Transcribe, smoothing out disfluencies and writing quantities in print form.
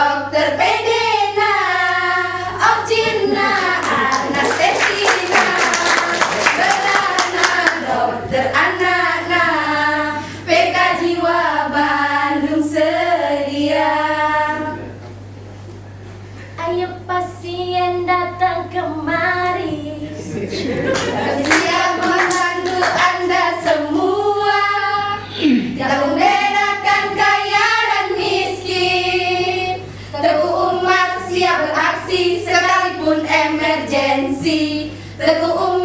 Dokter Pedena, Orcina, Anastesina, Belana, Dokter Anana, PK Jiwa Bandung sedia. Ayo pasien datang kemari, Siap membantu Anda semua, yang membedakan kaya dan miskin. Teguh Umat siap beraksi sekalipun emergensi. Teguh Umat